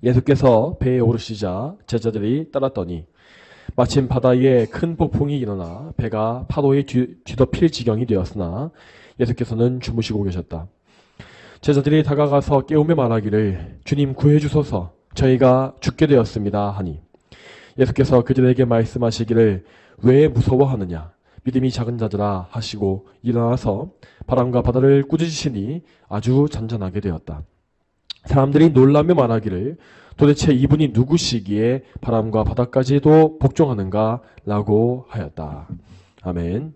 예수께서 배에 오르시자 제자들이 따랐더니 마침 바다에 큰 폭풍이 일어나 배가 파도에 뒤덮일 지경이 되었으나 예수께서는 주무시고 계셨다. 제자들이 다가가서 깨우며 말하기를 주님 구해주소서 저희가 죽게 되었습니다 하니 예수께서 그들에게 말씀하시기를 왜 무서워하느냐 믿음이 작은 자들아 하시고 일어나서 바람과 바다를 꾸짖으시니 아주 잔잔하게 되었다. 사람들이 놀라며 말하기를 도대체 이분이 누구시기에 바람과 바다까지도 복종하는가 라고 하였다. 아멘.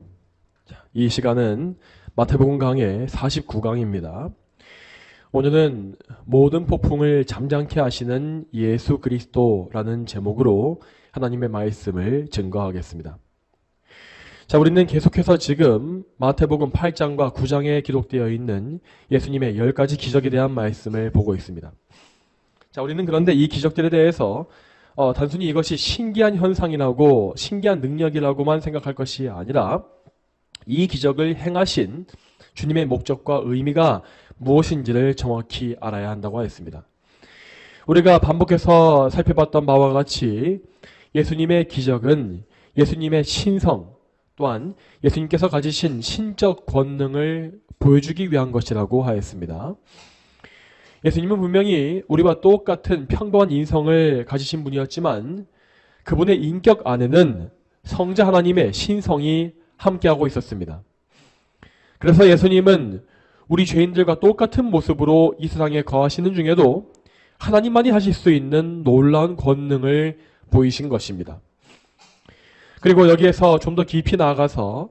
이 시간은 마태복음 강의 49강입니다. 오늘은 모든 폭풍을 잠잠케 하시는 예수 그리스도라는 제목으로 하나님의 말씀을 증거하겠습니다. 자, 우리는 계속해서 지금 마태복음 8장과 9장에 기록되어 있는 예수님의 10가지 기적에 대한 말씀을 보고 있습니다. 자, 우리는 그런데 이 기적들에 대해서 단순히 이것이 신기한 현상이라고 신기한 능력이라고만 생각할 것이 아니라 이 기적을 행하신 주님의 목적과 의미가 무엇인지를 정확히 알아야 한다고 하였습니다. 우리가 반복해서 살펴봤던 바와 같이 예수님의 기적은 예수님의 신성 또한 예수님께서 가지신 신적 권능을 보여주기 위한 것이라고 하였습니다. 예수님은 분명히 우리와 똑같은 평범한 인성을 가지신 분이었지만 그분의 인격 안에는 성자 하나님의 신성이 함께하고 있었습니다. 그래서 예수님은 우리 죄인들과 똑같은 모습으로 이 세상에 거하시는 중에도 하나님만이 하실 수 있는 놀라운 권능을 보이신 것입니다. 그리고 여기에서 좀 더 깊이 나아가서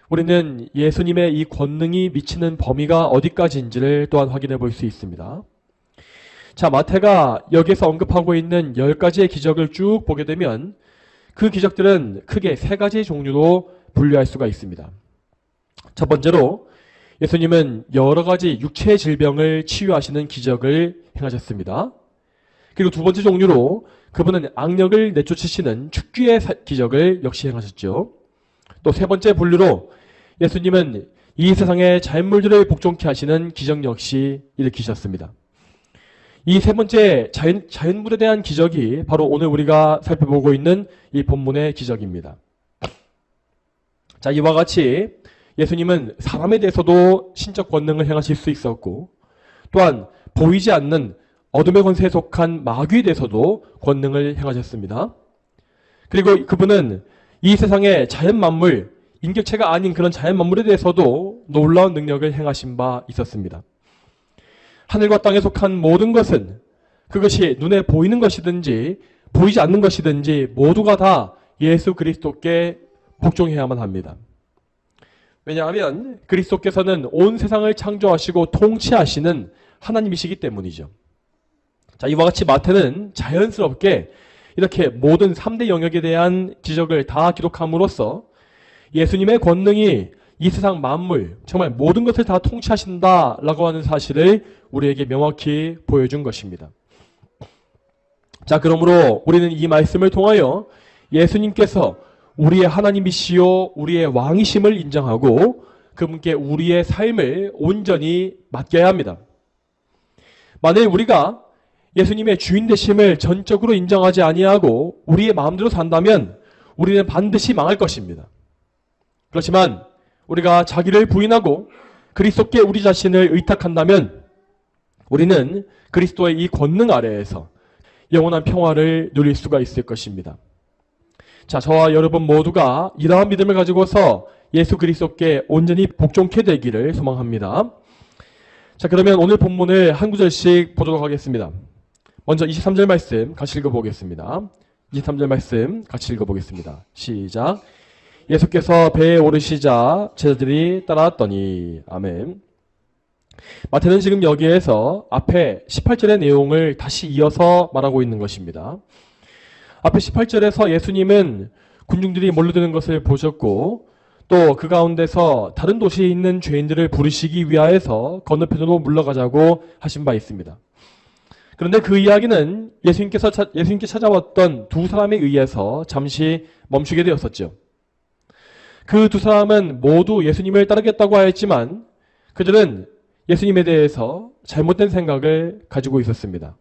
우리는 예수님의 이 권능이 미치는 범위가 어디까지인지를 또한 확인해 볼 수 있습니다. 자, 마태가 여기에서 언급하고 있는 10가지의 기적을 쭉 보게 되면 그 기적들은 크게 3가지의 종류로 분류할 수가 있습니다. 첫 번째로 예수님은 여러 가지 육체의 질병을 치유하시는 기적을 행하셨습니다. 그리고 두 번째 종류로 그분은 악령을 내쫓으시는 축귀의 기적을 역시 행하셨죠. 또 세 번째 분류로 예수님은 이 세상의 자연물들을 복종케 하시는 기적 역시 일으키셨습니다. 이 세 번째 자연물에 대한 기적이 바로 오늘 우리가 살펴보고 있는 이 본문의 기적입니다. 자, 이와 같이 예수님은 사람에 대해서도 신적 권능을 행하실 수 있었고 또한 보이지 않는 어둠의 권세에 속한 마귀에 대해서도 권능을 행하셨습니다. 그리고 그분은 이 세상의 자연 만물, 인격체가 아닌 그런 자연 만물에 대해서도 놀라운 능력을 행하신 바 있었습니다. 하늘과 땅에 속한 모든 것은 그것이 눈에 보이는 것이든지 보이지 않는 것이든지 모두가 다 예수 그리스도께 복종해야만 합니다. 왜냐하면 그리스도께서는 온 세상을 창조하시고 통치하시는 하나님이시기 때문이죠. 자, 이와 같이 마태는 자연스럽게 이렇게 모든 3대 영역에 대한 기적을 다 기록함으로써 예수님의 권능이 이 세상 만물, 정말 모든 것을 다 통치하신다라고 하는 사실을 우리에게 명확히 보여준 것입니다. 자, 그러므로 우리는 이 말씀을 통하여 예수님께서 우리의 하나님이시요 우리의 왕이심을 인정하고 그분께 우리의 삶을 온전히 맡겨야 합니다. 만일 우리가 예수님의 주인 되심을 전적으로 인정하지 아니하고 우리의 마음대로 산다면 우리는 반드시 망할 것입니다. 그렇지만 우리가 자기를 부인하고 그리스도께 우리 자신을 의탁한다면 우리는 그리스도의 이 권능 아래에서 영원한 평화를 누릴 수가 있을 것입니다. 자, 저와 여러분 모두가 이러한 믿음을 가지고서 예수 그리스도께 온전히 복종케 되기를 소망합니다. 자, 그러면 오늘 본문을 한 구절씩 보도록 하겠습니다. 먼저 23절 말씀 같이 읽어보겠습니다. 23절 말씀 같이 읽어보겠습니다. 시작. 예수께서 배에 오르시자 제자들이 따라왔더니 아멘. 마태는 지금 여기에서 앞에 18절의 내용을 다시 이어서 말하고 있는 것입니다. 앞에 18절에서 예수님은 군중들이 몰려드는 것을 보셨고 또 그 가운데서 다른 도시에 있는 죄인들을 부르시기 위하여서 건너편으로 물러가자고 하신 바 있습니다. 그런데 그 이야기는 예수님께 찾아왔던 두 사람에 의해서 잠시 멈추게 되었었죠. 그 두 사람은 모두 예수님을 따르겠다고 하였지만 그들은 예수님에 대해서 잘못된 생각을 가지고 있었습니다.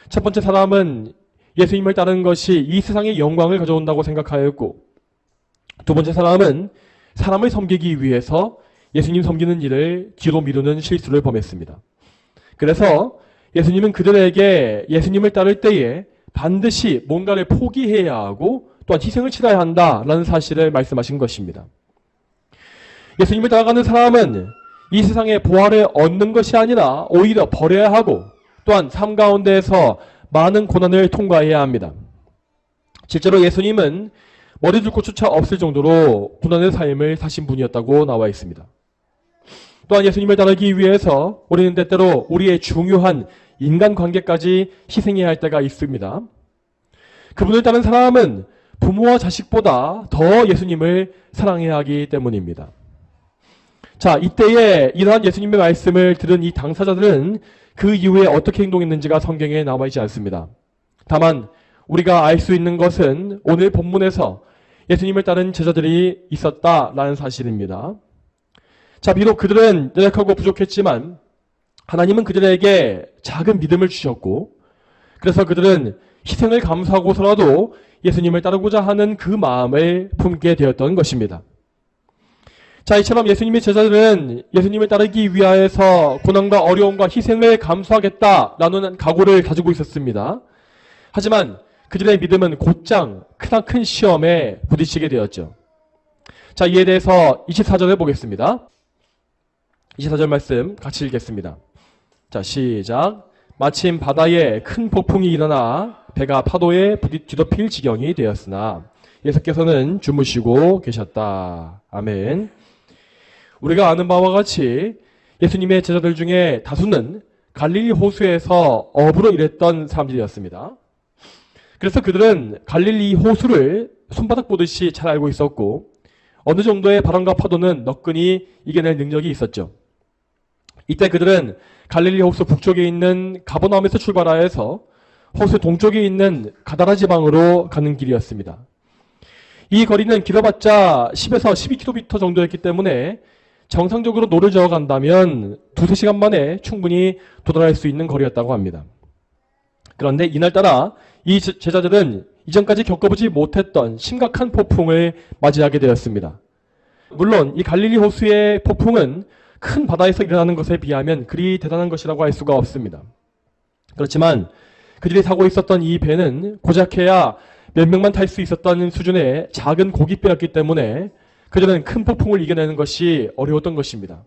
첫 번째 사람은 예수님을 따르는 것이 이 세상의 영광을 가져온다고 생각하였고, 두 번째 사람은 사람을 섬기기 위해서 예수님 섬기는 일을 뒤로 미루는 실수를 범했습니다. 그래서 예수님은 그들에게 예수님을 따를 때에 반드시 뭔가를 포기해야 하고 또한 희생을 치러야 한다라는 사실을 말씀하신 것입니다. 예수님을 따라가는 사람은 이 세상의 보화를 얻는 것이 아니라 오히려 버려야 하고 또한 삶 가운데에서 많은 고난을 통과해야 합니다. 실제로 예수님은 머리 둘 곳조차 없을 정도로 고난의 삶을 사신 분이었다고 나와 있습니다. 또한 예수님을 따르기 위해서 우리는 때때로 우리의 중요한 인간관계까지 희생해야 할 때가 있습니다. 그분을 따른 사람은 부모와 자식보다 더 예수님을 사랑해야 하기 때문입니다. 자, 이때에 이러한 예수님의 말씀을 들은 이 당사자들은 그 이후에 어떻게 행동했는지가 성경에 나와 있지 않습니다. 다만 우리가 알 수 있는 것은 오늘 본문에서 예수님을 따른 제자들이 있었다라는 사실입니다. 자, 비록 그들은 연약하고 부족했지만 하나님은 그들에게 작은 믿음을 주셨고, 그래서 그들은 희생을 감수하고서라도 예수님을 따르고자 하는 그 마음을 품게 되었던 것입니다. 자, 이처럼 예수님의 제자들은 예수님을 따르기 위하여서 고난과 어려움과 희생을 감수하겠다라는 각오를 가지고 있었습니다. 하지만 그들의 믿음은 곧장 크나큰 시험에 부딪히게 되었죠. 자, 이에 대해서 24절을 보겠습니다. 24절 말씀 같이 읽겠습니다. 자, 시작. 마침 바다에 큰 폭풍이 일어나 배가 파도에 뒤덮일 지경이 되었으나 예수께서는 주무시고 계셨다. 아멘. 우리가 아는 바와 같이 예수님의 제자들 중에 다수는 갈릴리 호수에서 어부로 일했던 사람들이었습니다. 그래서 그들은 갈릴리 호수를 손바닥 보듯이 잘 알고 있었고 어느 정도의 바람과 파도는 너끈히 이겨낼 능력이 있었죠. 이때 그들은 갈릴리 호수 북쪽에 있는 가버나움에서 출발하여서 호수 동쪽에 있는 가다라 지방으로 가는 길이었습니다. 이 거리는 길어봤자 10에서 12km 정도였기 때문에 정상적으로 노를 저어 간다면 2-3시간 만에 충분히 도달할 수 있는 거리였다고 합니다. 그런데 이날따라 이 제자들은 이전까지 겪어보지 못했던 심각한 폭풍을 맞이하게 되었습니다. 물론 이 갈릴리 호수의 폭풍은 큰 바다에서 일어나는 것에 비하면 그리 대단한 것이라고 할 수가 없습니다. 그렇지만 그들이 타고 있었던 이 배는 고작해야 몇 명만 탈 수 있었던 수준의 작은 고깃배였기 때문에 그들은 큰 폭풍을 이겨내는 것이 어려웠던 것입니다.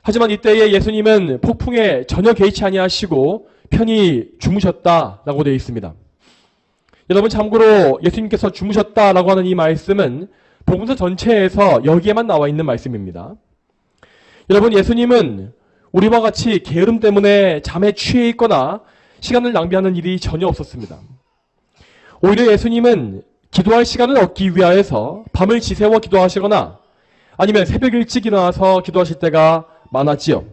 하지만 이때에 예수님은 폭풍에 전혀 개의치 아니하시고 편히 주무셨다라고 되어 있습니다. 여러분, 참고로 예수님께서 주무셨다라고 하는 이 말씀은 복음서 전체에서 여기에만 나와 있는 말씀입니다. 여러분, 예수님은 우리와 같이 게으름 때문에 잠에 취해 있거나 시간을 낭비하는 일이 전혀 없었습니다. 오히려 예수님은 기도할 시간을 얻기 위하여서 밤을 지새워 기도하시거나 아니면 새벽 일찍 일어나서 기도하실 때가 많았지요.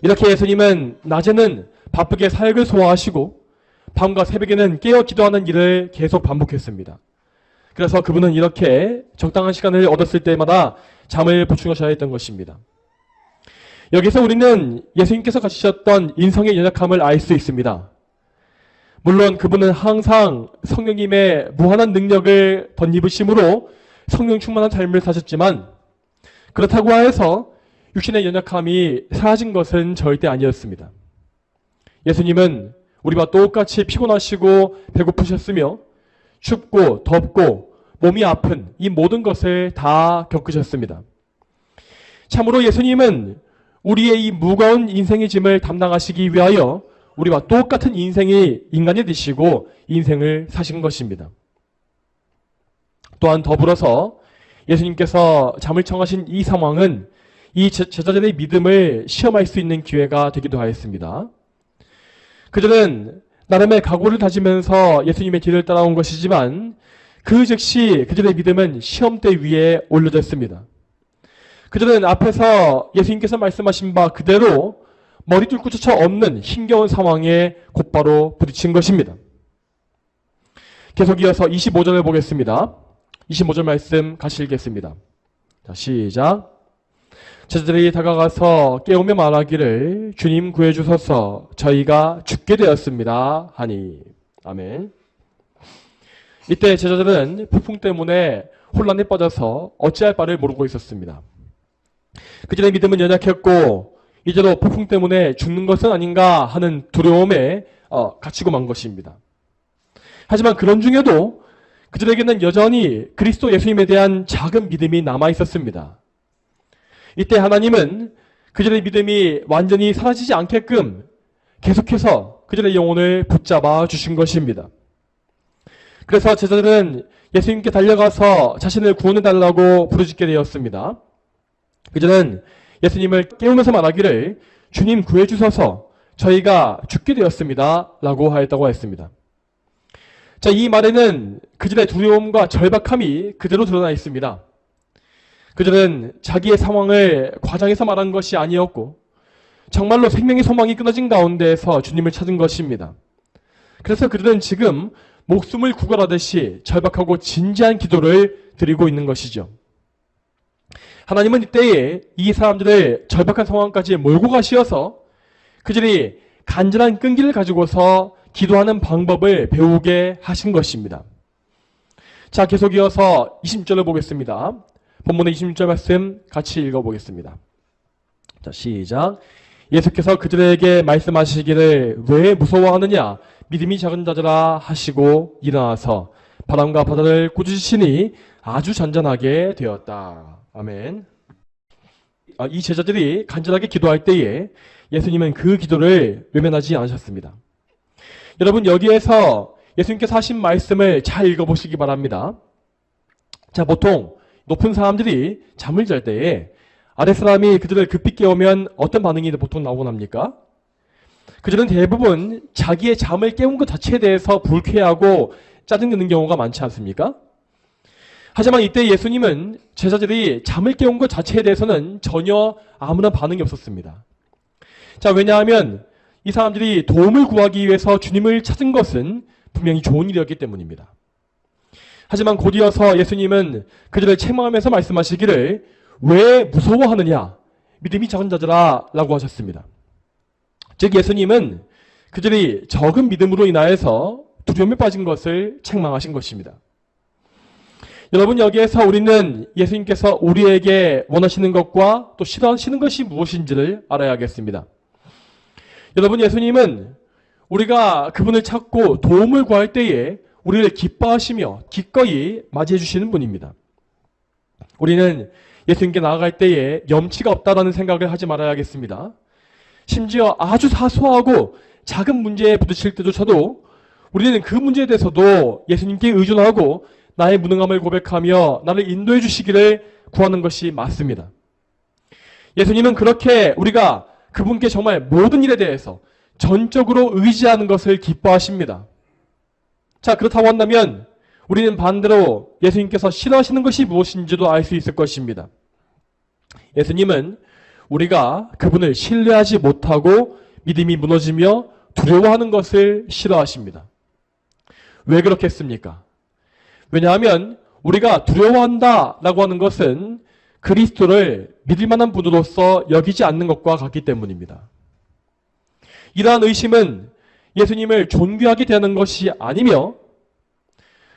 이렇게 예수님은 낮에는 바쁘게 사역을 소화하시고 밤과 새벽에는 깨어 기도하는 일을 계속 반복했습니다. 그래서 그분은 이렇게 적당한 시간을 얻었을 때마다 잠을 보충하셔야 했던 것입니다. 여기서 우리는 예수님께서 가지셨던 인성의 연약함을 알 수 있습니다. 물론 그분은 항상 성령님의 무한한 능력을 덧입으심으로 성령 충만한 삶을 사셨지만 그렇다고 해서 육신의 연약함이 사라진 것은 절대 아니었습니다. 예수님은 우리와 똑같이 피곤하시고 배고프셨으며 춥고 덥고 몸이 아픈 이 모든 것을 다 겪으셨습니다. 참으로 예수님은 우리의 이 무거운 인생의 짐을 담당하시기 위하여 우리와 똑같은 인생이 인간이 되시고 인생을 사신 것입니다. 또한 더불어서 예수님께서 잠을 청하신 이 상황은 이 제자들의 믿음을 시험할 수 있는 기회가 되기도 하였습니다. 그들은 나름의 각오를 다지면서 예수님의 길을 따라온 것이지만 그 즉시 그들의 믿음은 시험대 위에 올려졌습니다. 그들은 앞에서 예수님께서 말씀하신 바 그대로 머리 뚫고 조차 없는 힘겨운 상황에 곧바로 부딪힌 것입니다. 계속 이어서 25절을 보겠습니다. 25절 말씀 같이 읽겠습니다. 자, 시작. 제자들이 다가가서 깨우며 말하기를 주님 구해주소서 저희가 죽게 되었습니다 하니. 아멘. 이때 제자들은 폭풍 때문에 혼란에 빠져서 어찌할 바를 모르고 있었습니다. 그들의 믿음은 연약했고 이제도 폭풍 때문에 죽는 것은 아닌가 하는 두려움에 갇히고 만 것입니다. 하지만 그런 중에도 그들에게는 여전히 그리스도 예수님에 대한 작은 믿음이 남아 있었습니다. 이때 하나님은 그들의 믿음이 완전히 사라지지 않게끔 계속해서 그들의 영혼을 붙잡아 주신 것입니다. 그래서 제자들은 예수님께 달려가서 자신을 구원해 달라고 부르짖게 되었습니다. 그들은 예수님을 깨우면서 말하기를 주님 구해주셔서 저희가 죽게 되었습니다 라고 하였다고 했습니다. 자, 이 말에는 그들의 두려움과 절박함이 그대로 드러나 있습니다. 그들은 자기의 상황을 과장해서 말한 것이 아니었고 정말로 생명의 소망이 끊어진 가운데에서 주님을 찾은 것입니다. 그래서 그들은 지금 목숨을 구걸하듯이 절박하고 진지한 기도를 드리고 있는 것이죠. 하나님은 이때에 이 사람들을 절박한 상황까지 몰고 가시어서 그들이 간절한 끈기를 가지고서 기도하는 방법을 배우게 하신 것입니다. 자, 계속 이어서 20절을 보겠습니다. 본문의 26절 말씀 같이 읽어보겠습니다. 자, 시작. 예수께서 그들에게 말씀하시기를 왜 무서워하느냐 믿음이 작은 자들아 하시고 일어나서 바람과 바다를 꾸짖으시니 아주 잔잔하게 되었다. 아멘. 이 제자들이 간절하게 기도할 때에 예수님은 그 기도를 외면하지 않으셨습니다. 여러분, 여기에서 예수님께서 하신 말씀을 잘 읽어보시기 바랍니다. 자, 보통 높은 사람들이 잠을 잘 때에 아랫사람이 그들을 급히 깨우면 어떤 반응이 보통 나오곤 합니까? 그들은 대부분 자기의 잠을 깨운 것 자체에 대해서 불쾌하고 짜증내는 경우가 많지 않습니까? 하지만 이때 예수님은 제자들이 잠을 깨운 것 자체에 대해서는 전혀 아무런 반응이 없었습니다. 자, 왜냐하면 이 사람들이 도움을 구하기 위해서 주님을 찾은 것은 분명히 좋은 일이었기 때문입니다. 하지만 곧 이어서 예수님은 그들을 책망하면서 말씀하시기를 왜 무서워하느냐 믿음이 작은 자들아 라고 하셨습니다. 즉 예수님은 그들이 적은 믿음으로 인하여서 두려움에 빠진 것을 책망하신 것입니다. 여러분, 여기에서 우리는 예수님께서 우리에게 원하시는 것과 또 싫어하시는 것이 무엇인지를 알아야겠습니다. 여러분, 예수님은 우리가 그분을 찾고 도움을 구할 때에 우리를 기뻐하시며 기꺼이 맞이해 주시는 분입니다. 우리는 예수님께 나아갈 때에 염치가 없다라는 생각을 하지 말아야겠습니다. 심지어 아주 사소하고 작은 문제에 부딪힐 때조차도 우리는 그 문제에 대해서도 예수님께 의존하고 나의 무능함을 고백하며 나를 인도해 주시기를 구하는 것이 맞습니다. 예수님은 그렇게 우리가 그분께 정말 모든 일에 대해서 전적으로 의지하는 것을 기뻐하십니다. 자, 그렇다고 한다면 우리는 반대로 예수님께서 싫어하시는 것이 무엇인지도 알 수 있을 것입니다. 예수님은 우리가 그분을 신뢰하지 못하고 믿음이 무너지며 두려워하는 것을 싫어하십니다. 왜 그렇겠습니까? 왜냐하면 우리가 두려워한다라고 하는 것은 그리스도를 믿을 만한 분으로서 여기지 않는 것과 같기 때문입니다. 이러한 의심은 예수님을 존귀하게 대하는 것이 아니며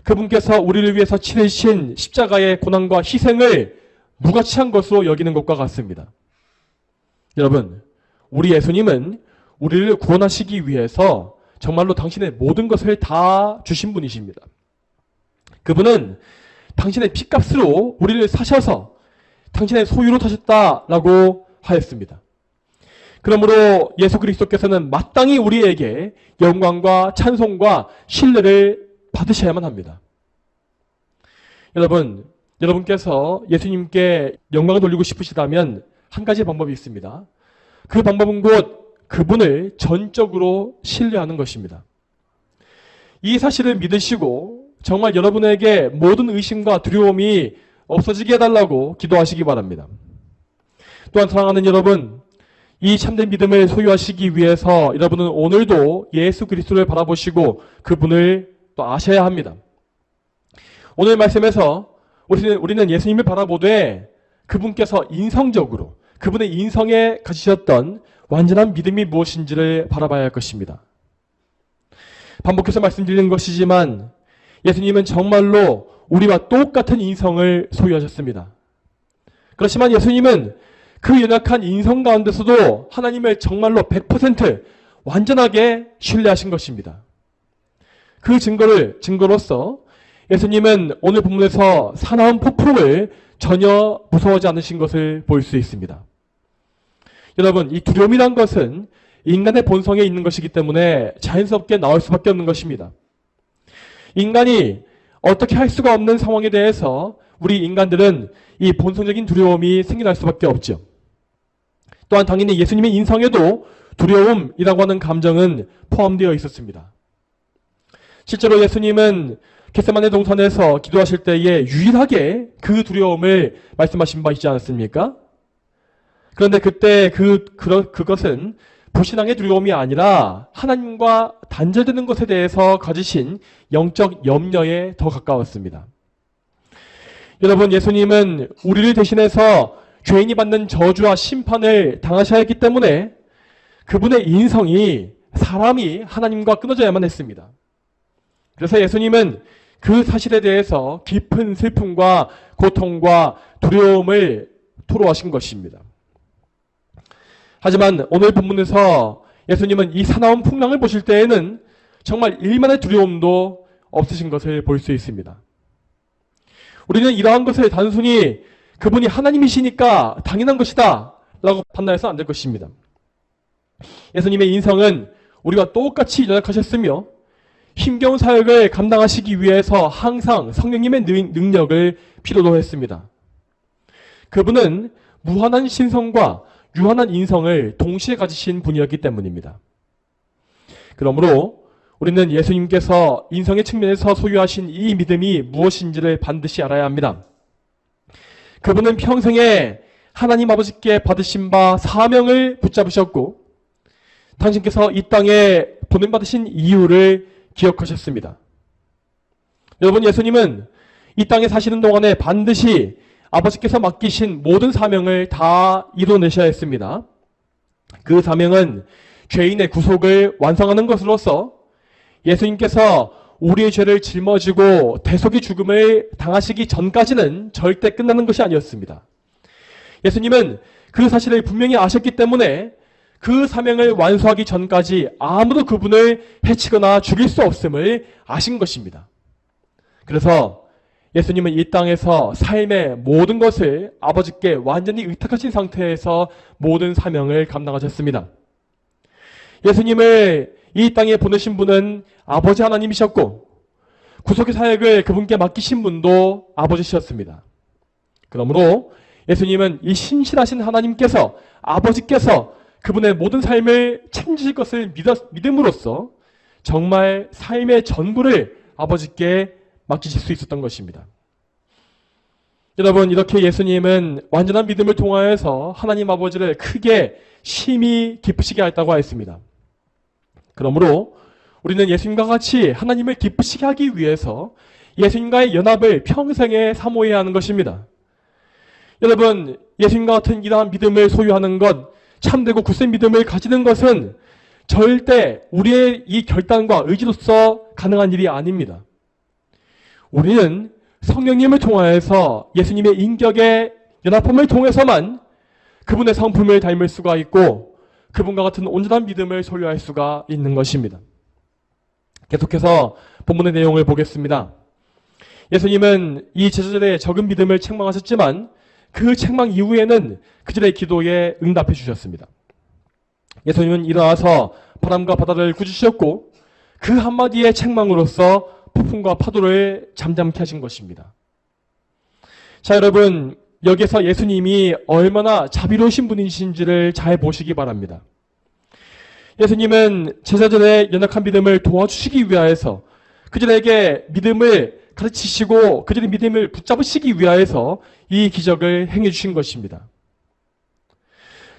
그분께서 우리를 위해서 치르신 십자가의 고난과 희생을 무가치한 것으로 여기는 것과 같습니다. 여러분, 우리 예수님은 우리를 구원하시기 위해서 정말로 당신의 모든 것을 다 주신 분이십니다. 그분은 당신의 피값으로 우리를 사셔서 당신의 소유로 타셨다라고 하였습니다. 그러므로 예수 그리스도께서는 마땅히 우리에게 영광과 찬송과 신뢰를 받으셔야만 합니다. 여러분께서 예수님께 영광을 돌리고 싶으시다면 한 가지 방법이 있습니다. 그 방법은 곧 그분을 전적으로 신뢰하는 것입니다. 이 사실을 믿으시고 정말 여러분에게 모든 의심과 두려움이 없어지게 해달라고 기도하시기 바랍니다. 또한 사랑하는 여러분, 이 참된 믿음을 소유하시기 위해서 여러분은 오늘도 예수 그리스도를 바라보시고 그분을 또 아셔야 합니다. 오늘 말씀에서 우리는 예수님을 바라보되 그분께서 인성적으로 그분의 인성에 가지셨던 완전한 믿음이 무엇인지를 바라봐야 할 것입니다. 반복해서 말씀드리는 것이지만 예수님은 정말로 우리와 똑같은 인성을 소유하셨습니다. 그렇지만 예수님은 그 연약한 인성 가운데서도 하나님을 정말로 100% 완전하게 신뢰하신 것입니다. 그 증거로서 예수님은 오늘 본문에서 사나운 폭풍을 전혀 무서워하지 않으신 것을 볼 수 있습니다. 여러분, 이 두려움이란 것은 인간의 본성에 있는 것이기 때문에 자연스럽게 나올 수밖에 없는 것입니다. 인간이 어떻게 할 수가 없는 상황에 대해서 우리 인간들은 이 본성적인 두려움이 생겨날 수밖에 없죠. 또한 당연히 예수님의 인성에도 두려움이라고 하는 감정은 포함되어 있었습니다. 실제로 예수님은 겟세마네 동산에서 기도하실 때에 유일하게 그 두려움을 말씀하신 바 있지 않았습니까? 그런데 그때 그것은 불신앙의 두려움이 아니라 하나님과 단절되는 것에 대해서 가지신 영적 염려에 더 가까웠습니다. 여러분, 예수님은 우리를 대신해서 죄인이 받는 저주와 심판을 당하셔야 했기 때문에 그분의 인성이 사람이 하나님과 끊어져야만 했습니다. 그래서 예수님은 그 사실에 대해서 깊은 슬픔과 고통과 두려움을 토로하신 것입니다. 하지만 오늘 본문에서 예수님은 이 사나운 풍랑을 보실 때에는 정말 일만의 두려움도 없으신 것을 볼 수 있습니다. 우리는 이러한 것을 단순히 그분이 하나님이시니까 당연한 것이다 라고 판단해서 안 될 것입니다. 예수님의 인성은 우리와 똑같이 연약하셨으며 힘겨운 사역을 감당하시기 위해서 항상 성령님의 능력을 필요로 했습니다. 그분은 무한한 신성과 유한한 인성을 동시에 가지신 분이었기 때문입니다. 그러므로 우리는 예수님께서 인성의 측면에서 소유하신 이 믿음이 무엇인지를 반드시 알아야 합니다. 그분은 평생에 하나님 아버지께 받으신 바 사명을 붙잡으셨고 당신께서 이 땅에 보냄받으신 이유를 기억하셨습니다. 여러분, 예수님은 이 땅에 사시는 동안에 반드시 아버지께서 맡기신 모든 사명을 다 이뤄내셔야 했습니다. 그 사명은 죄인의 구속을 완성하는 것으로서 예수님께서 우리의 죄를 짊어지고 대속의 죽음을 당하시기 전까지는 절대 끝나는 것이 아니었습니다. 예수님은 그 사실을 분명히 아셨기 때문에 그 사명을 완수하기 전까지 아무도 그분을 해치거나 죽일 수 없음을 아신 것입니다. 그래서 예수님은 이 땅에서 삶의 모든 것을 아버지께 완전히 의탁하신 상태에서 모든 사명을 감당하셨습니다. 예수님을 이 땅에 보내신 분은 아버지 하나님이셨고 구속의 사역을 그분께 맡기신 분도 아버지셨습니다. 그러므로 예수님은 이 신실하신 하나님께서 아버지께서 그분의 모든 삶을 책임지실 것을 믿음으로써 정말 삶의 전부를 아버지께 맡기실 수 있었던 것입니다. 여러분, 이렇게 예수님은 완전한 믿음을 통하여서 하나님 아버지를 크게 심히 기쁘시게 했다고 하였습니다. 그러므로 우리는 예수님과 같이 하나님을 기쁘시게 하기 위해서 예수님과의 연합을 평생에 사모해야 하는 것입니다. 여러분, 예수님과 같은 이러한 믿음을 소유하는 것, 참되고 굳센 믿음을 가지는 것은 절대 우리의 이 결단과 의지로서 가능한 일이 아닙니다. 우리는 성령님을 통하여서 예수님의 인격의 연합함을 통해서만 그분의 성품을 닮을 수가 있고 그분과 같은 온전한 믿음을 소유할 수가 있는 것입니다. 계속해서 본문의 내용을 보겠습니다. 예수님은 이 제자들의 적은 믿음을 책망하셨지만 그 책망 이후에는 그들의 기도에 응답해 주셨습니다. 예수님은 일어나서 바람과 바다를 꾸짖으셨고 그 한마디의 책망으로써 폭풍과 파도를 잠잠케 하신 것입니다. 자, 여러분, 여기서 예수님이 얼마나 자비로우신 분이신지를 잘 보시기 바랍니다. 예수님은 제자들의 연약한 믿음을 도와주시기 위하여서 그들에게 믿음을 가르치시고 그들의 믿음을 붙잡으시기 위하여서 이 기적을 행해 주신 것입니다.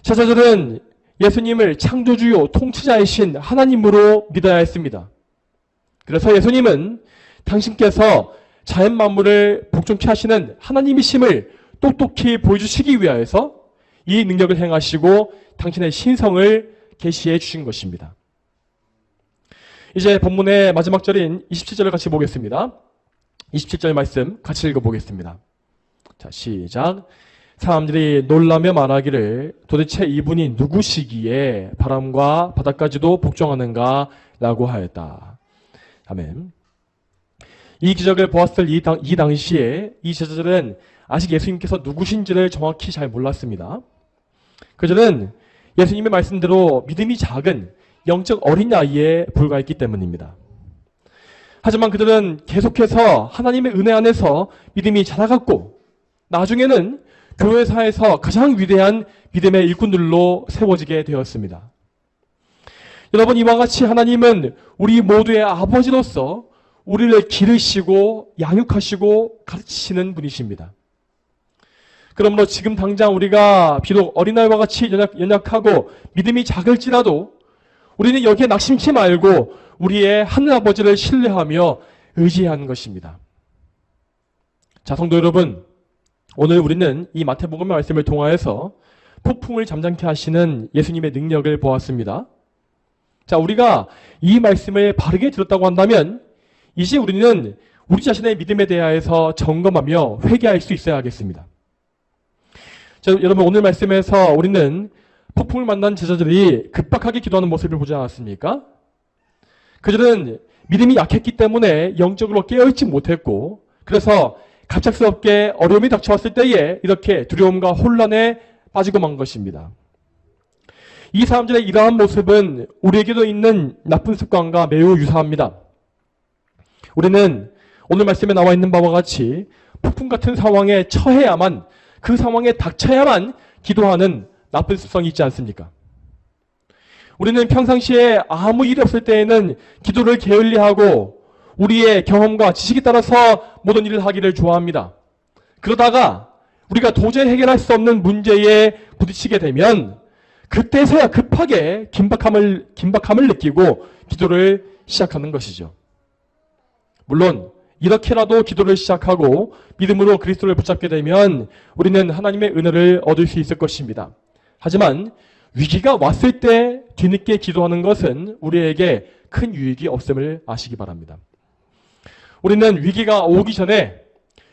제자들은 예수님을 창조주요 통치자이신 하나님으로 믿어야 했습니다. 그래서 예수님은 당신께서 자연 만물을 복종케 하시는 하나님이심을 똑똑히 보여주시기 위하여서 이 능력을 행하시고 당신의 신성을 계시해 주신 것입니다. 이제 본문의 마지막 절인 27절을 같이 보겠습니다. 27절 말씀 같이 읽어보겠습니다. 자, 시작. 사람들이 놀라며 말하기를 도대체 이분이 누구시기에 바람과 바다까지도 복종하는가 라고 하였다. 아멘. 이 기적을 보았을 이 당시에 이 제자들은 아직 예수님께서 누구신지를 정확히 잘 몰랐습니다. 그들은 예수님의 말씀대로 믿음이 작은 영적 어린 나이에 불과했기 때문입니다. 하지만 그들은 계속해서 하나님의 은혜 안에서 믿음이 자라갔고 나중에는 교회사에서 가장 위대한 믿음의 일꾼들로 세워지게 되었습니다. 여러분, 이와 같이 하나님은 우리 모두의 아버지로서 우리를 기르시고 양육하시고 가르치시는 분이십니다. 그러므로 지금 당장 우리가 비록 어린아이와 같이 연약하고 믿음이 작을지라도 우리는 여기에 낙심치 말고 우리의 하늘아버지를 신뢰하며 의지하는 것입니다. 자, 성도 여러분, 오늘 우리는 이 마태복음의 말씀을 통하여서 폭풍을 잠잠케 하시는 예수님의 능력을 보았습니다. 자, 우리가 이 말씀을 바르게 들었다고 한다면 이제 우리는 우리 자신의 믿음에 대하여서 점검하며 회개할 수 있어야 하겠습니다. 자, 여러분, 오늘 말씀에서 우리는 폭풍을 만난 제자들이 급박하게 기도하는 모습을 보지 않았습니까? 그들은 믿음이 약했기 때문에 영적으로 깨어있지 못했고 그래서 갑작스럽게 어려움이 닥쳐왔을 때에 이렇게 두려움과 혼란에 빠지고 만 것입니다. 이 사람들의 이러한 모습은 우리에게도 있는 나쁜 습관과 매우 유사합니다. 우리는 오늘 말씀에 나와 있는 바와 같이 폭풍 같은 상황에 처해야만, 그 상황에 닥쳐야만 기도하는 나쁜 습성이 있지 않습니까? 우리는 평상시에 아무 일이 없을 때에는 기도를 게을리하고 우리의 경험과 지식에 따라서 모든 일을 하기를 좋아합니다. 그러다가 우리가 도저히 해결할 수 없는 문제에 부딪히게 되면 그때서야 급하게 긴박함을 느끼고 기도를 시작하는 것이죠. 물론 이렇게라도 기도를 시작하고 믿음으로 그리스도를 붙잡게 되면 우리는 하나님의 은혜를 얻을 수 있을 것입니다. 하지만 위기가 왔을 때 뒤늦게 기도하는 것은 우리에게 큰 유익이 없음을 아시기 바랍니다. 우리는 위기가 오기 전에,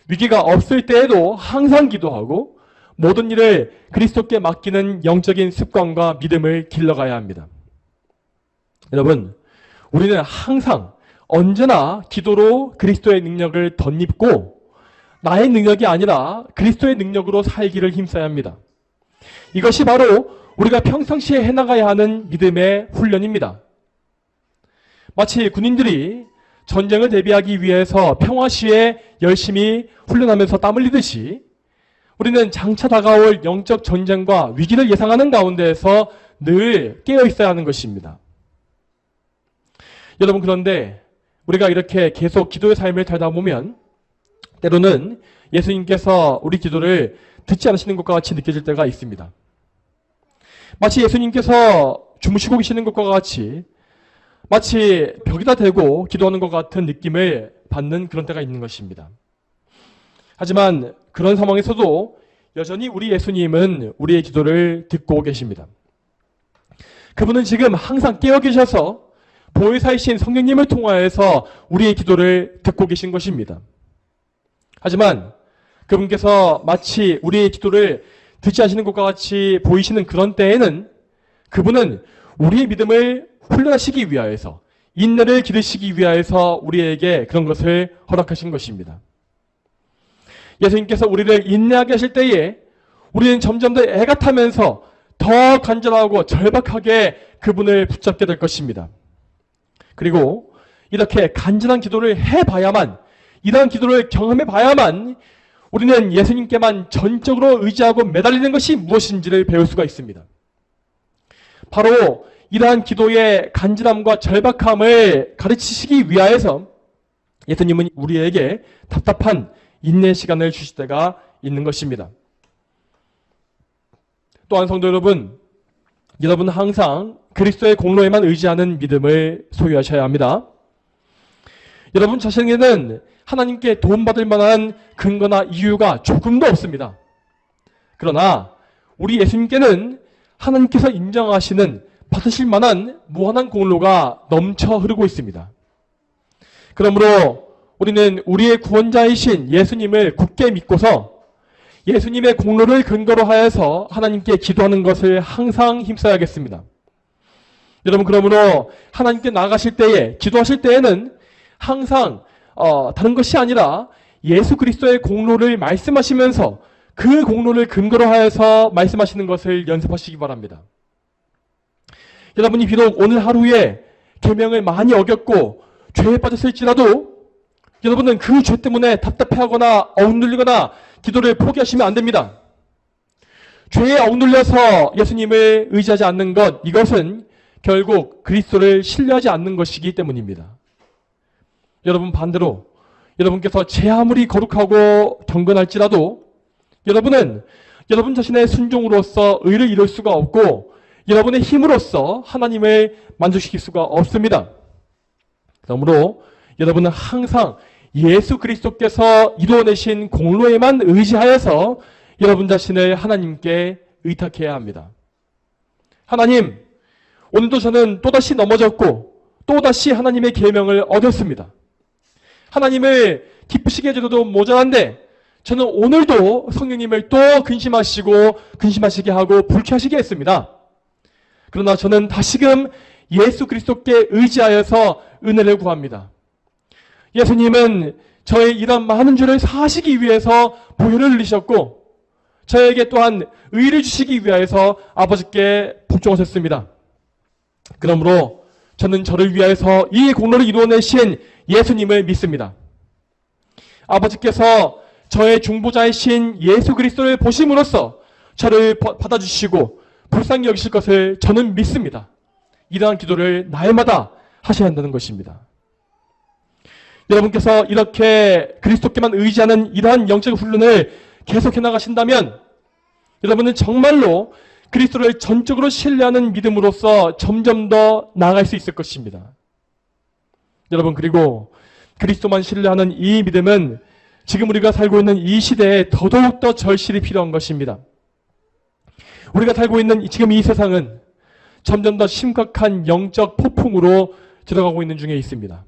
위기가 없을 때에도 항상 기도하고 모든 일을 그리스도께 맡기는 영적인 습관과 믿음을 길러가야 합니다. 여러분, 우리는 항상 언제나 기도로 그리스도의 능력을 덧입고 나의 능력이 아니라 그리스도의 능력으로 살기를 힘써야 합니다. 이것이 바로 우리가 평상시에 해나가야 하는 믿음의 훈련입니다. 마치 군인들이 전쟁을 대비하기 위해서 평화시에 열심히 훈련하면서 땀 흘리듯이 우리는 장차 다가올 영적 전쟁과 위기를 예상하는 가운데에서 늘 깨어 있어야 하는 것입니다. 여러분, 그런데 우리가 이렇게 계속 기도의 삶을 살다 보면 때로는 예수님께서 우리 기도를 듣지 않으시는 것과 같이 느껴질 때가 있습니다. 마치 예수님께서 주무시고 계시는 것과 같이 마치 벽에다 대고 기도하는 것 같은 느낌을 받는 그런 때가 있는 것입니다. 하지만 그런 상황에서도 여전히 우리 예수님은 우리의 기도를 듣고 계십니다. 그분은 지금 항상 깨어 계셔서 보혜사이신 성령님을 통하여서 우리의 기도를 듣고 계신 것입니다. 하지만 그분께서 마치 우리의 기도를 듣지 않으시는 것과 같이 보이시는 그런 때에는 그분은 우리의 믿음을 훈련하시기 위하여서, 인내를 기르시기 위하여서 우리에게 그런 것을 허락하신 것입니다. 예수님께서 우리를 인내하게 하실 때에 우리는 점점 더 애가 타면서 더 간절하고 절박하게 그분을 붙잡게 될 것입니다. 그리고 이렇게 간절한 기도를 해봐야만, 이러한 기도를 경험해봐야만 우리는 예수님께만 전적으로 의지하고 매달리는 것이 무엇인지를 배울 수가 있습니다. 바로 이러한 기도의 간절함과 절박함을 가르치시기 위하여서 예수님은 우리에게 답답한 인내 시간을 주실 때가 있는 것입니다. 또한 성도 여러분, 여러분 항상 그리스도의 공로에만 의지하는 믿음을 소유하셔야 합니다. 여러분 자신에게는 하나님께 도움받을 만한 근거나 이유가 조금도 없습니다. 그러나 우리 예수님께는 하나님께서 인정하시는 받으실 만한 무한한 공로가 넘쳐 흐르고 있습니다. 그러므로 우리는 우리의 구원자이신 예수님을 굳게 믿고서 예수님의 공로를 근거로 하여서 하나님께 기도하는 것을 항상 힘써야겠습니다. 여러분, 그러므로 하나님께 나아가실 때에, 기도하실 때에는 항상 다른 것이 아니라 예수 그리스도의 공로를 말씀하시면서 그 공로를 근거로 하여서 말씀하시는 것을 연습하시기 바랍니다. 여러분이 비록 오늘 하루에 계명을 많이 어겼고 죄에 빠졌을지라도 여러분은 그 죄 때문에 답답해하거나 억눌리거나 기도를 포기하시면 안 됩니다. 죄에 억눌려서 예수님을 의지하지 않는 것, 이것은 결국 그리스도를 신뢰하지 않는 것이기 때문입니다. 여러분, 반대로 여러분께서 제 아무리 거룩하고 경건할지라도 여러분은 여러분 자신의 순종으로서 의를 이룰 수가 없고 여러분의 힘으로써 하나님을 만족시킬 수가 없습니다. 그러므로 여러분은 항상 예수 그리스도께서 이루어내신 공로에만 의지하여서 여러분 자신을 하나님께 의탁해야 합니다. 하나님, 오늘도 저는 또다시 넘어졌고 또다시 하나님의 계명을 어겼습니다. 하나님을 기쁘시게 해줘도 모자란데 저는 오늘도 성령님을 또 근심하시게 하고 불쾌하시게 했습니다. 그러나 저는 다시금 예수 그리스도께 의지하여서 은혜를 구합니다. 예수님은 저의 이런 많은 죄를 사하시기 위해서 보혈을 흘리셨고 저에게 또한 의를 주시기 위하여서 아버지께 복종하셨습니다. 그러므로 저는 저를 위하여서 이 공로를 이루어내신 예수님을 믿습니다. 아버지께서 저의 중보자이신 예수 그리스도를 보심으로써 저를 받아주시고 불쌍히 여기실 것을 저는 믿습니다. 이러한 기도를 날마다 하셔야 한다는 것입니다. 여러분께서 이렇게 그리스도께만 의지하는 이러한 영적 훈련을 계속해 나가신다면 여러분은 정말로 그리스도를 전적으로 신뢰하는 믿음으로써 점점 더 나아갈 수 있을 것입니다. 여러분, 그리고 그리스도만 신뢰하는 이 믿음은 지금 우리가 살고 있는 이 시대에 더더욱 절실히 필요한 것입니다. 우리가 살고 있는 지금 이 세상은 점점 더 심각한 영적 폭풍으로 들어가고 있는 중에 있습니다.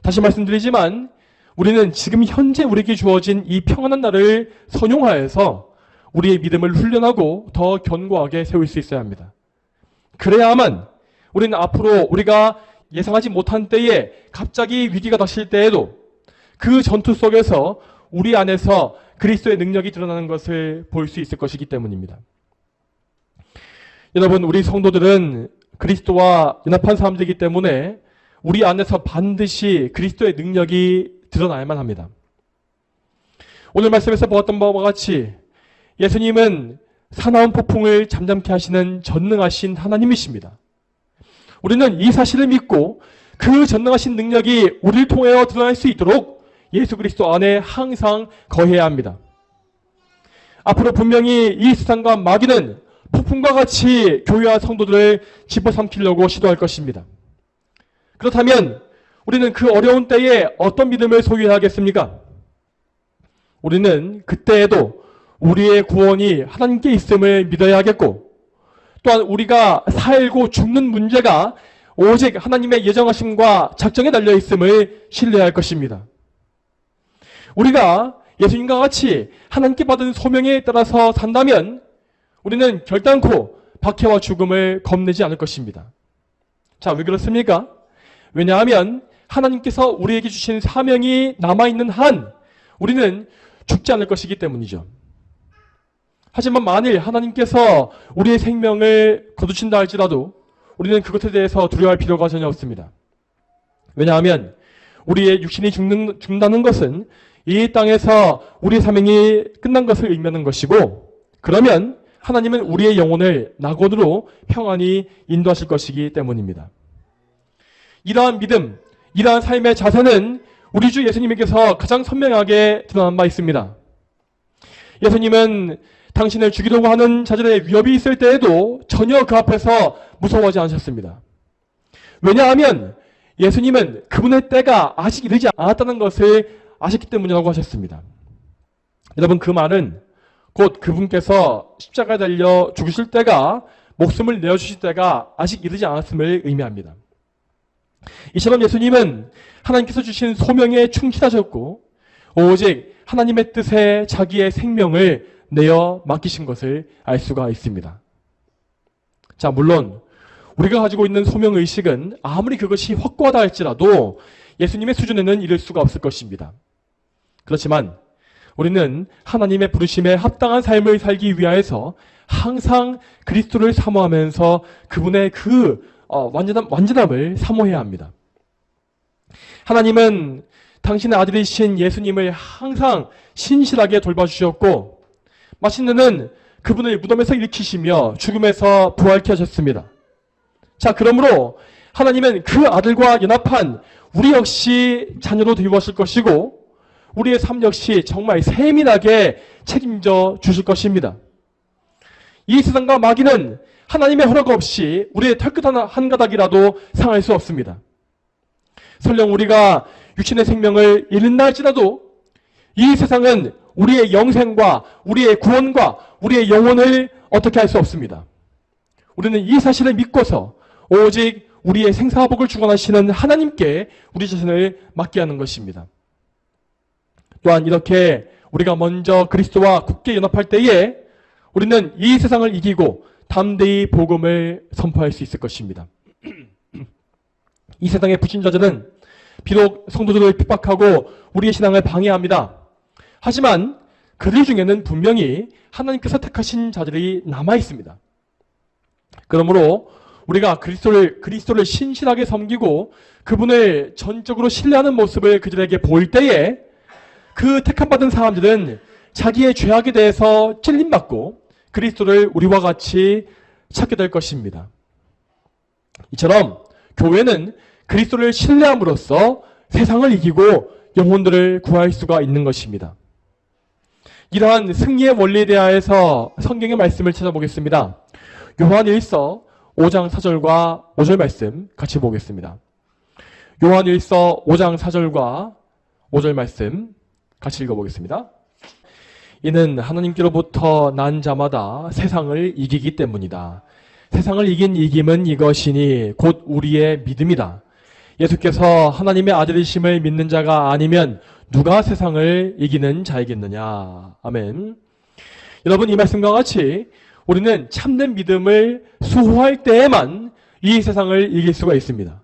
다시 말씀드리지만 우리는 지금 현재 우리에게 주어진 이 평안한 날을 선용하여서 우리의 믿음을 훈련하고 더 견고하게 세울 수 있어야 합니다. 그래야만 우리는 앞으로 우리가 예상하지 못한 때에 갑자기 위기가 닥칠 때에도 그 전투 속에서 우리 안에서 그리스도의 능력이 드러나는 것을 볼 수 있을 것이기 때문입니다. 여러분, 우리 성도들은 그리스도와 연합한 사람들이기 때문에 우리 안에서 반드시 그리스도의 능력이 드러나야만 합니다. 오늘 말씀에서 보았던 바와 같이 예수님은 사나운 폭풍을 잠잠케 하시는 전능하신 하나님이십니다. 우리는 이 사실을 믿고 그 전능하신 능력이 우리를 통하여 드러날 수 있도록 예수 그리스도 안에 항상 거해야 합니다. 앞으로 분명히 이 세상과 마귀는 폭풍과 같이 교회와 성도들을 집어삼키려고 시도할 것입니다. 그렇다면 우리는 그 어려운 때에 어떤 믿음을 소유해야 하겠습니까? 우리는 그때에도 우리의 구원이 하나님께 있음을 믿어야 하겠고 또한 우리가 살고 죽는 문제가 오직 하나님의 예정하심과 작정에 달려 있음을 신뢰할 것입니다. 우리가 예수님과 같이 하나님께 받은 소명에 따라서 산다면 우리는 결단코 박해와 죽음을 겁내지 않을 것입니다. 자, 왜 그렇습니까? 왜냐하면 하나님께서 우리에게 주신 사명이 남아있는 한 우리는 죽지 않을 것이기 때문이죠. 하지만 만일 하나님께서 우리의 생명을 거두신다 할지라도 우리는 그것에 대해서 두려워할 필요가 전혀 없습니다. 왜냐하면 우리의 육신이 죽는다는 것은 이 땅에서 우리의 사명이 끝난 것을 의미하는 것이고 그러면 하나님은 우리의 영혼을 낙원으로 평안히 인도하실 것이기 때문입니다. 이러한 믿음, 이러한 삶의 자세는 우리 주 예수님에게서 가장 선명하게 드러난 바 있습니다. 예수님은 당신을 죽이려고 하는 자들의 위협이 있을 때에도 전혀 그 앞에서 무서워하지 않으셨습니다. 왜냐하면 예수님은 그분의 때가 아직 이르지 않았다는 것을 아셨기 때문이라고 하셨습니다. 여러분, 그 말은 곧 그분께서 십자가에 달려 죽으실 때가, 목숨을 내어주실 때가 아직 이르지 않았음을 의미합니다. 이처럼 예수님은 하나님께서 주신 소명에 충실하셨고 오직 하나님의 뜻에 자기의 생명을 내어 맡기신 것을 알 수가 있습니다. 자, 물론 우리가 가지고 있는 소명의식은 아무리 그것이 확고하다 할지라도 예수님의 수준에는 이를 수가 없을 것입니다. 그렇지만 우리는 하나님의 부르심에 합당한 삶을 살기 위하여서 항상 그리스도를 사모하면서 그분의 그 완전함을 사모해야 합니다. 하나님은 당신의 아들이신 예수님을 항상 신실하게 돌봐주셨고 마침내는 그분을 무덤에서 일으키시며 죽음에서 부활케 하셨습니다. 자, 그러므로 하나님은 그 아들과 연합한 우리 역시 자녀로 되어왔을 것이고 우리의 삶 역시 정말 세밀하게 책임져 주실 것입니다. 이 세상과 마귀는 하나님의 허락 없이 우리의 털끝 한 가닥이라도 상할 수 없습니다. 설령 우리가 육신의 생명을 잃는다 할지라도 이 세상은 우리의 영생과 우리의 구원과 우리의 영혼을 어떻게 할 수 없습니다. 우리는 이 사실을 믿고서 오직 우리의 생사복을 주관하시는 하나님께 우리 자신을 맡게 하는 것입니다. 또한 이렇게 우리가 먼저 그리스도와 굳게 연합할 때에 우리는 이 세상을 이기고 담대히 복음을 선포할 수 있을 것입니다. 이 세상의 불신자들은 비록 성도들을 핍박하고 우리의 신앙을 방해합니다. 하지만 그들 중에는 분명히 하나님께서 택하신 자들이 남아 있습니다. 그러므로 우리가 그리스도를 신실하게 섬기고 그분을 전적으로 신뢰하는 모습을 그들에게 보일 때에 그 택함받은 사람들은 자기의 죄악에 대해서 찔림받고 그리스도를 우리와 같이 찾게 될 것입니다. 이처럼 교회는 그리스도를 신뢰함으로써 세상을 이기고 영혼들을 구할 수가 있는 것입니다. 이러한 승리의 원리에 대하여서 성경의 말씀을 찾아보겠습니다. 요한일서 5장 4절과 5절 말씀 같이 보겠습니다. 요한일서 5장 4절과 5절 말씀 같이 읽어보겠습니다. 이는 하나님께로부터 난 자마다 세상을 이기기 때문이다. 세상을 이긴 이김은 이것이니 곧 우리의 믿음이다. 예수께서 하나님의 아들이심을 믿는 자가 아니면 누가 세상을 이기는 자이겠느냐. 아멘. 여러분, 이 말씀과 같이 우리는 참된 믿음을 수호할 때에만 이 세상을 이길 수가 있습니다.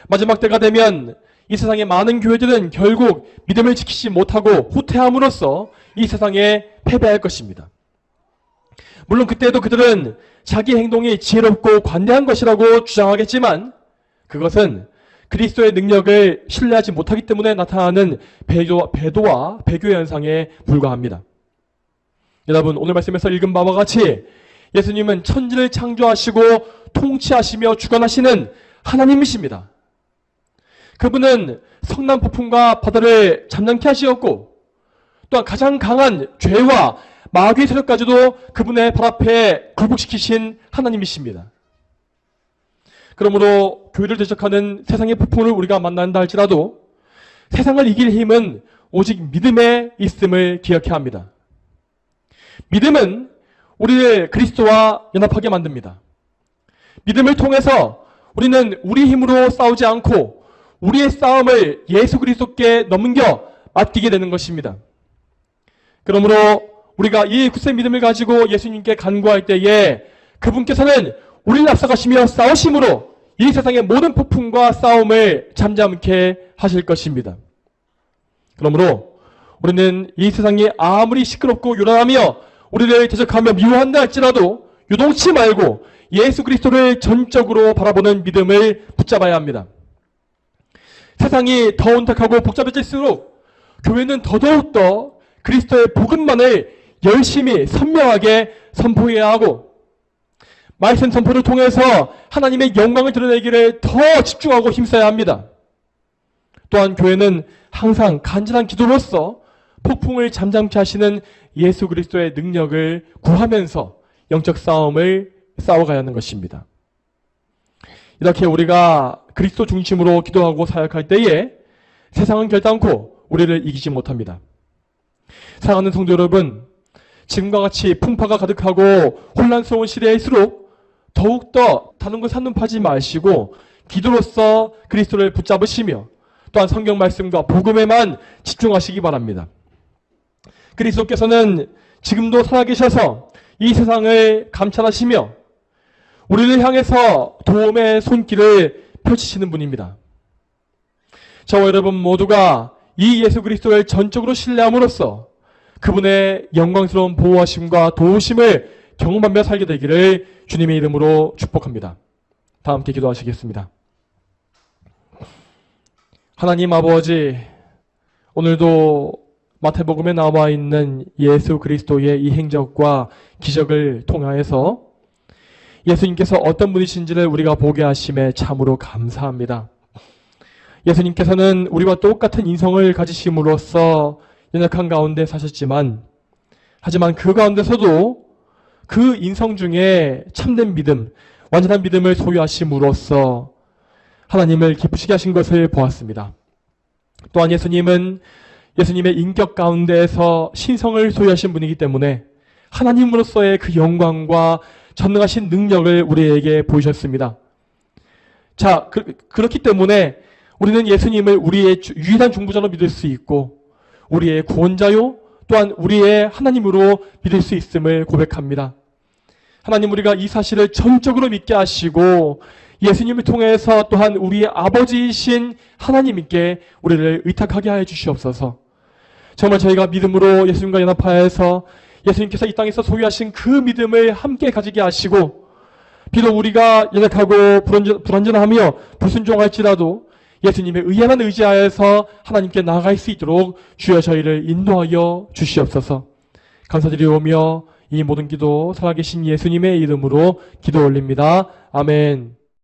마지막 때가 되면 이 세상의 많은 교회들은 결국 믿음을 지키지 못하고 후퇴함으로써 이 세상에 패배할 것입니다. 물론 그때도 그들은 자기 행동이 지혜롭고 관대한 것이라고 주장하겠지만 그것은 그리스도의 능력을 신뢰하지 못하기 때문에 나타나는 배도와 배교 현상에 불과합니다. 여러분, 오늘 말씀에서 읽은 바와 같이 예수님은 천지를 창조하시고 통치하시며 주관하시는 하나님이십니다. 그분은 성난 폭풍과 바다를 잠잠케 하시었고 또한 가장 강한 죄와 마귀의 세력까지도 그분의 발 앞에 굴복시키신 하나님이십니다. 그러므로 교회를 대적하는 세상의 폭풍을 우리가 만난다 할지라도 세상을 이길 힘은 오직 믿음에 있음을 기억해야 합니다. 믿음은 우리를 그리스도와 연합하게 만듭니다. 믿음을 통해서 우리는 우리 힘으로 싸우지 않고 우리의 싸움을 예수 그리스도께 넘겨 맡기게 되는 것입니다. 그러므로 우리가 이 굳센 믿음을 가지고 예수님께 간구할 때에 그분께서는 우리를 앞서가시며 싸우심으로 이 세상의 모든 폭풍과 싸움을 잠잠케 하실 것입니다. 그러므로 우리는 이 세상이 아무리 시끄럽고 요란하며 우리를 대적하며 미워한다 할지라도 요동치 말고 예수 그리스도를 전적으로 바라보는 믿음을 붙잡아야 합니다. 세상이 더 온탁하고 복잡해질수록 교회는 더더욱더 그리스도의 복음만을 열심히 선명하게 선포해야 하고 말씀 선포를 통해서 하나님의 영광을 드러내기를 더 집중하고 힘써야 합니다. 또한 교회는 항상 간절한 기도로서 폭풍을 잠잠케 하시는 예수 그리스도의 능력을 구하면서 영적 싸움을 싸워가야 하는 것입니다. 이렇게 우리가 그리스도 중심으로 기도하고 사역할 때에 세상은 결단코 우리를 이기지 못합니다. 사랑하는 성도 여러분, 지금과 같이 풍파가 가득하고 혼란스러운 시대일수록 더욱더 다른 것 산눈파지 마시고 기도로서 그리스도를 붙잡으시며 또한 성경 말씀과 복음에만 집중하시기 바랍니다. 그리스도께서는 지금도 살아계셔서 이 세상을 감찰하시며 우리를 향해서 도움의 손길을 펼치시는 분입니다. 저와 여러분 모두가 이 예수 그리스도를 전적으로 신뢰함으로써 그분의 영광스러운 보호하심과 도우심을 경험하며 살게 되기를 주님의 이름으로 축복합니다. 다 함께 기도하시겠습니다. 하나님 아버지, 오늘도 마태복음에 나와 있는 예수 그리스도의 이 행적과 기적을 통하여서 예수님께서 어떤 분이신지를 우리가 보게 하심에 참으로 감사합니다. 예수님께서는 우리와 똑같은 인성을 가지심으로써 연약한 가운데 사셨지만, 하지만 그 가운데서도 그 인성 중에 참된 믿음, 완전한 믿음을 소유하심으로써 하나님을 기쁘시게 하신 것을 보았습니다. 또한 예수님은 예수님의 인격 가운데에서 신성을 소유하신 분이기 때문에 하나님으로서의 그 영광과 전능하신 능력을 우리에게 보이셨습니다. 자, 그렇기 때문에 우리는 예수님을 우리의 유일한 중보자로 믿을 수 있고 우리의 구원자요 또한 우리의 하나님으로 믿을 수 있음을 고백합니다. 하나님, 우리가 이 사실을 전적으로 믿게 하시고 예수님을 통해서 또한 우리의 아버지이신 하나님께 우리를 의탁하게 하여 주시옵소서. 정말 저희가 믿음으로 예수님과 연합하여서 예수님께서 이 땅에서 소유하신 그 믿음을 함께 가지게 하시고, 비록 우리가 연약하고 불완전하며 불순종할지라도 예수님의 의에만 의지하여서 하나님께 나아갈 수 있도록 주여 저희를 인도하여 주시옵소서. 감사드리오며 이 모든 기도 살아계신 예수님의 이름으로 기도 올립니다. 아멘.